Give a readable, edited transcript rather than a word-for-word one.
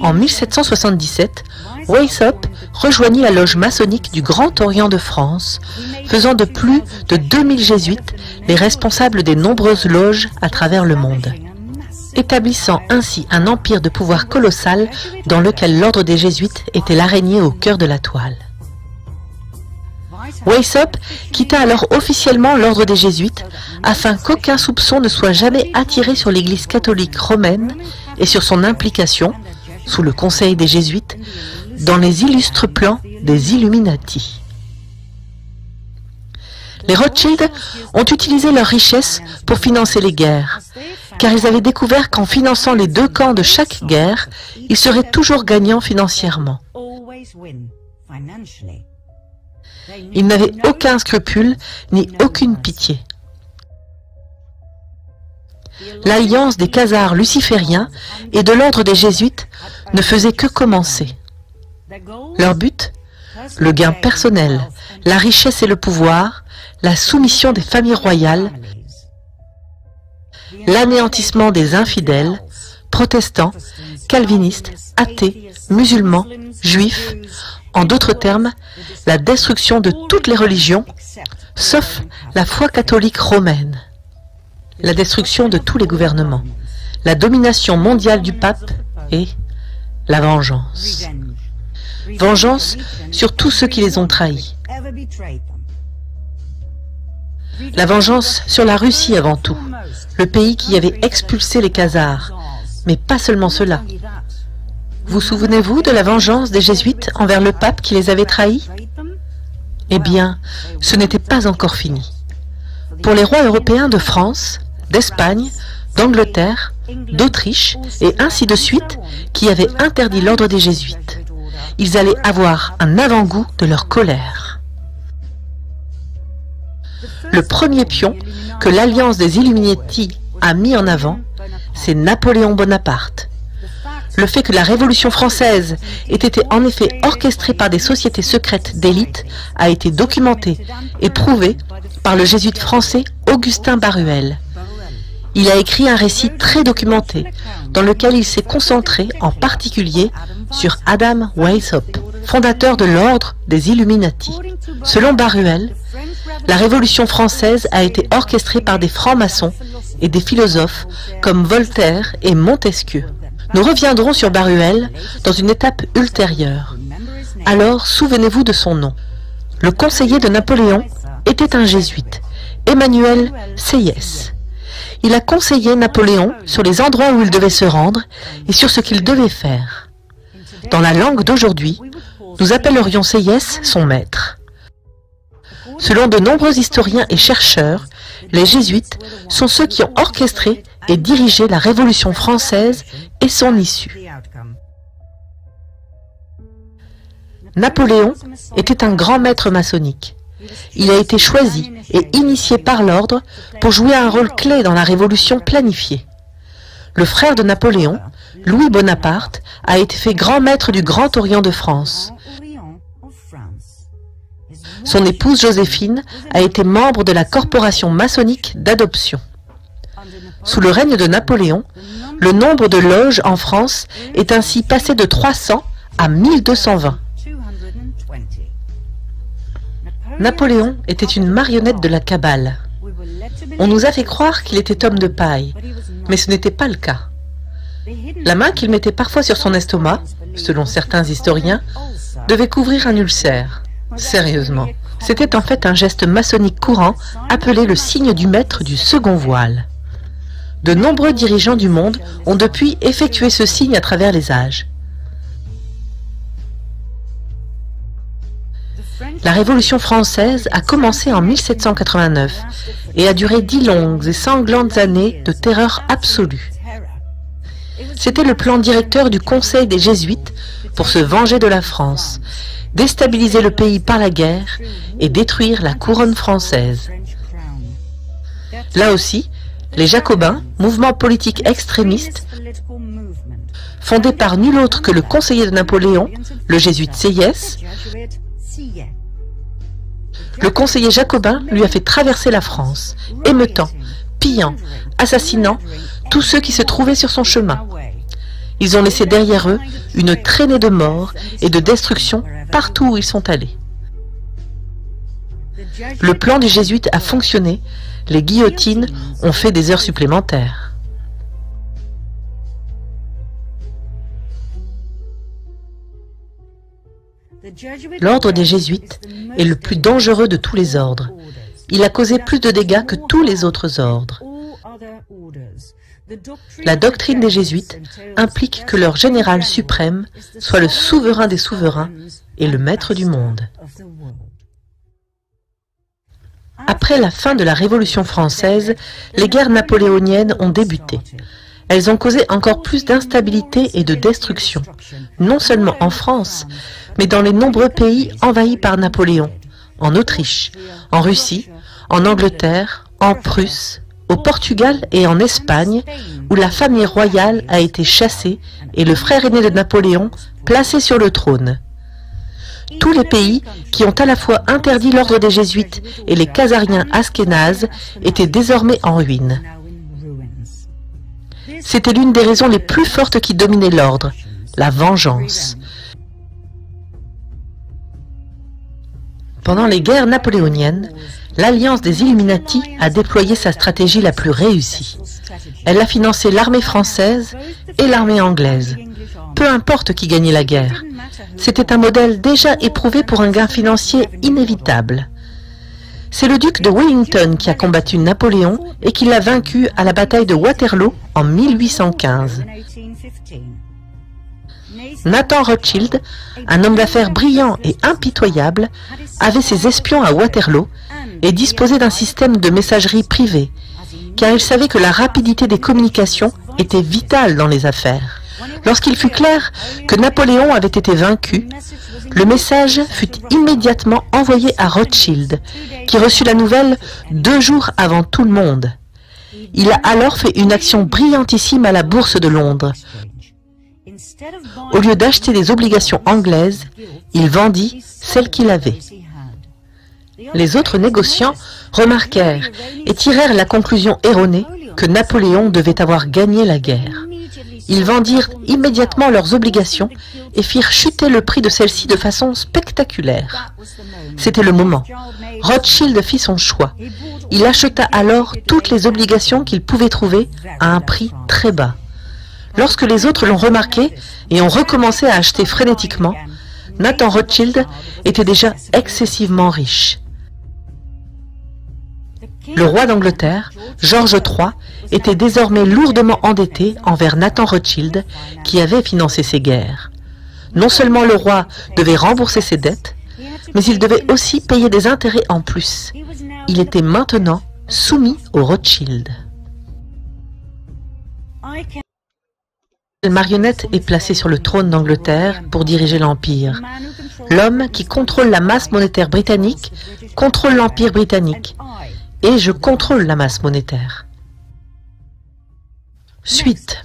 En 1777, Weishaupt rejoignit la loge maçonnique du Grand Orient de France, faisant de plus de 2000 jésuites les responsables des nombreuses loges à travers le monde, établissant ainsi un empire de pouvoir colossal dans lequel l'ordre des jésuites était l'araignée au cœur de la toile. Weishaupt quitta alors officiellement l'ordre des jésuites afin qu'aucun soupçon ne soit jamais attiré sur l'Église catholique romaine et sur son implication, sous le conseil des jésuites, dans les illustres plans des Illuminati. Les Rothschild ont utilisé leurs richesses pour financer les guerres, car ils avaient découvert qu'en finançant les deux camps de chaque guerre, ils seraient toujours gagnants financièrement. Ils n'avaient aucun scrupule ni aucune pitié. L'alliance des khazars lucifériens et de l'ordre des jésuites ne faisait que commencer. Leur but, le gain personnel, la richesse et le pouvoir, la soumission des familles royales, l'anéantissement des infidèles, protestants, calvinistes, athées, musulmans, juifs, en d'autres termes, la destruction de toutes les religions, sauf la foi catholique romaine, la destruction de tous les gouvernements, la domination mondiale du pape et la vengeance. Vengeance sur tous ceux qui les ont trahis. La vengeance sur la Russie avant tout, le pays qui avait expulsé les khazars, mais pas seulement cela. Vous souvenez-vous de la vengeance des jésuites envers le pape qui les avait trahis? Eh bien, ce n'était pas encore fini. Pour les rois européens de France, d'Espagne, d'Angleterre, d'Autriche, et ainsi de suite, qui avaient interdit l'ordre des jésuites, ils allaient avoir un avant-goût de leur colère. Le premier pion que l'alliance des Illuminati a mis en avant, c'est Napoléon Bonaparte. Le fait que la Révolution française ait été en effet orchestrée par des sociétés secrètes d'élite a été documenté et prouvé par le jésuite français Augustin Baruel. Il a écrit un récit très documenté dans lequel il s'est concentré en particulier sur Adam Weishaupt, fondateur de l'ordre des Illuminati. Selon Baruel, la Révolution française a été orchestrée par des francs-maçons et des philosophes comme Voltaire et Montesquieu. Nous reviendrons sur Baruel dans une étape ultérieure. Alors, souvenez-vous de son nom. Le conseiller de Napoléon était un jésuite, Emmanuel Sieyès. Il a conseillé Napoléon sur les endroits où il devait se rendre et sur ce qu'il devait faire. Dans la langue d'aujourd'hui, nous appellerions Sieyès son maître. Selon de nombreux historiens et chercheurs, les jésuites sont ceux qui ont orchestré et dirigé la Révolution française et son issue. Napoléon était un grand maître maçonnique. Il a été choisi et initié par l'ordre pour jouer un rôle clé dans la Révolution planifiée. Le frère de Napoléon, Louis Bonaparte, a été fait grand maître du Grand Orient de France. Son épouse Joséphine a été membre de la corporation maçonnique d'adoption. Sous le règne de Napoléon, le nombre de loges en France est ainsi passé de 300 à 1220. Napoléon était une marionnette de la Kabbale. On nous a fait croire qu'il était homme de paille, mais ce n'était pas le cas. La main qu'il mettait parfois sur son estomac, selon certains historiens, devait couvrir un ulcère. Sérieusement, c'était en fait un geste maçonnique courant appelé le signe du maître du second voile. De nombreux dirigeants du monde ont depuis effectué ce signe à travers les âges. La Révolution française a commencé en 1789 et a duré 10 longues et sanglantes années de terreur absolue. C'était le plan directeur du Conseil des Jésuites pour se venger de la France, déstabiliser le pays par la guerre et détruire la couronne française. Là aussi, les Jacobins, mouvement politique extrémiste, fondé par nul autre que le conseiller de Napoléon, le jésuite Sieyès, le conseiller jacobin lui a fait traverser la France, émeutant, pillant, assassinant tous ceux qui se trouvaient sur son chemin. Ils ont laissé derrière eux une traînée de morts et de destruction partout où ils sont allés. Le plan des jésuites a fonctionné, les guillotines ont fait des heures supplémentaires. L'ordre des jésuites est le plus dangereux de tous les ordres. Il a causé plus de dégâts que tous les autres ordres. La doctrine des jésuites implique que leur général suprême soit le souverain des souverains et le maître du monde. Après la fin de la Révolution française, les guerres napoléoniennes ont débuté. Elles ont causé encore plus d'instabilité et de destruction, non seulement en France, mais dans les nombreux pays envahis par Napoléon, en Autriche, en Russie, en Angleterre, en Prusse, au Portugal et en Espagne, où la famille royale a été chassée et le frère aîné de Napoléon placé sur le trône. Tous les pays qui ont à la fois interdit l'ordre des jésuites et les khazariens askénazes étaient désormais en ruine. C'était l'une des raisons les plus fortes qui dominaient l'ordre, la vengeance. Pendant les guerres napoléoniennes, l'Alliance des Illuminati a déployé sa stratégie la plus réussie. Elle a financé l'armée française et l'armée anglaise. Peu importe qui gagnait la guerre. C'était un modèle déjà éprouvé pour un gain financier inévitable. C'est le duc de Wellington qui a combattu Napoléon et qui l'a vaincu à la bataille de Waterloo en 1815. Nathan Rothschild, un homme d'affaires brillant et impitoyable, avait ses espions à Waterloo et disposait d'un système de messagerie privée, car il savait que la rapidité des communications était vitale dans les affaires. Lorsqu'il fut clair que Napoléon avait été vaincu, le message fut immédiatement envoyé à Rothschild, qui reçut la nouvelle 2 jours avant tout le monde. Il a alors fait une action brillantissime à la bourse de Londres. Au lieu d'acheter des obligations anglaises, il vendit celles qu'il avait. Les autres négociants remarquèrent et tirèrent la conclusion erronée que Napoléon devait avoir gagné la guerre. Ils vendirent immédiatement leurs obligations et firent chuter le prix de celles-ci de façon spectaculaire. C'était le moment. Rothschild fit son choix. Il acheta alors toutes les obligations qu'il pouvait trouver à un prix très bas. Lorsque les autres l'ont remarqué et ont recommencé à acheter frénétiquement, Nathan Rothschild était déjà excessivement riche. Le roi d'Angleterre, George III, était désormais lourdement endetté envers Nathan Rothschild, qui avait financé ces guerres. Non seulement le roi devait rembourser ses dettes, mais il devait aussi payer des intérêts en plus. Il était maintenant soumis aux Rothschild. La marionnette est placée sur le trône d'Angleterre pour diriger l'Empire. L'homme qui contrôle la masse monétaire britannique contrôle l'Empire britannique. Et je contrôle la masse monétaire. Suite.